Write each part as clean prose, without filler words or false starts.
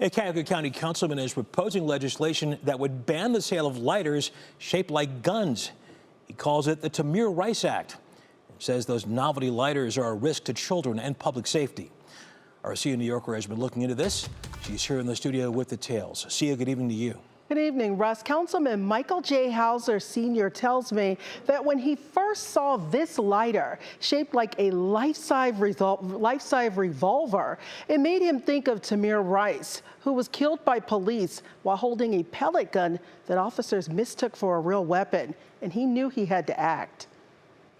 A Cuyahoga County councilman is proposing legislation that would ban the sale of lighters shaped like guns. He calls it the Tamir Rice Act. It says those novelty lighters are a risk to children and public safety. Our Sia New Yorker has been looking into this. She's here in the studio with details. Sia, good evening to you. Good evening, Russ. Councilman Michael J. Hauser Sr. tells me that when he first saw this lighter shaped like a life-size revolver, it made him think of Tamir Rice, who was killed by police while holding a pellet gun that officers mistook for a real weapon, and he knew he had to act.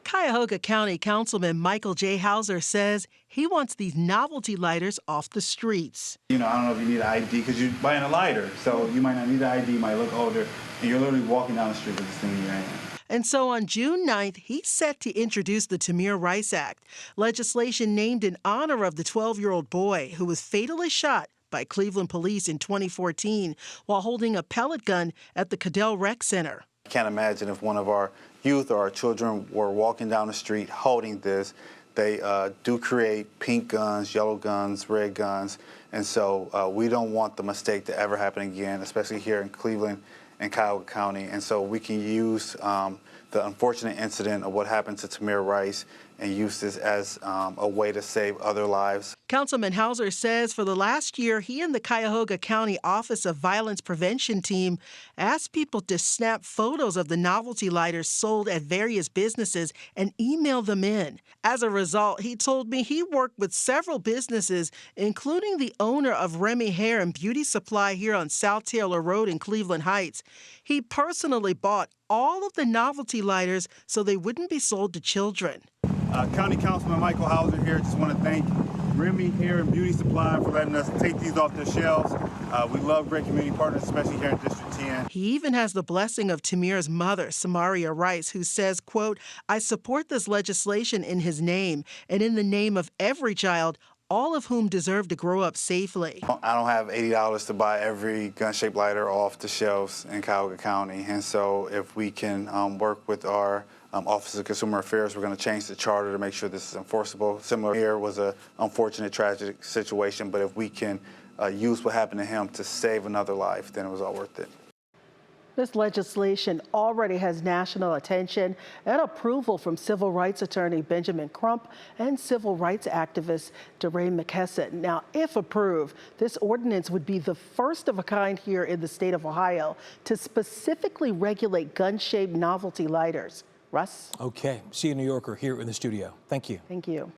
Cuyahoga County Councilman Michael J. Hauser says he wants these novelty lighters off the streets. I don't know if you need an ID because you're buying a lighter, so you might not need an ID, you might look older, and you're literally walking down the street with this thing in your hand. And so on June 9th, he's set to introduce the Tamir Rice Act, legislation named in honor of the 12-year-old boy who was fatally shot by Cleveland police in 2014 while holding a pellet gun at the Cudell Rec Center. I can't imagine if one of our youth or our children were walking down the street holding this. They do create pink guns, yellow guns, red guns, and so we don't want the mistake to ever happen again, especially here in Cleveland and Cuyahoga County. And so we can use the unfortunate incident of what happened to Tamir Rice and use this as a way to save other lives. Councilman Hauser says for the last year, he and the Cuyahoga County Office of Violence Prevention team asked people to snap photos of the novelty lighters sold at various businesses and email them in. As a result, he told me he worked with several businesses, including the owner of Remy Hair and Beauty Supply here on South Taylor Road in Cleveland Heights. He personally bought all of the novelty lighters so they wouldn't be sold to children. County Councilman Michael Hauser here. Just want to thank Remy Hair and Beauty Supply for letting us take these off their shelves. We love great community partners, especially here in District 10. He even has the blessing of Tamir's mother, Samaria Rice, who says, quote, "I support this legislation in his name and in the name of every child, all of whom deserve to grow up safely." I don't have $80 to buy every gun-shaped lighter off the shelves in Cuyahoga County, and so if we can work with our Office of Consumer Affairs, we're going to change the charter to make sure this is enforceable. Similar here was an unfortunate, tragic situation, but if we can use what happened to him to save another life, then it was all worth it. This legislation already has national attention and approval from civil rights attorney Benjamin Crump and civil rights activist DeRay McKesson. Now, if approved, this ordinance would be the first of a kind here in the state of Ohio to specifically regulate gun-shaped novelty lighters. Russ? Okay. Sia New Yorker here in the studio. Thank you. Thank you.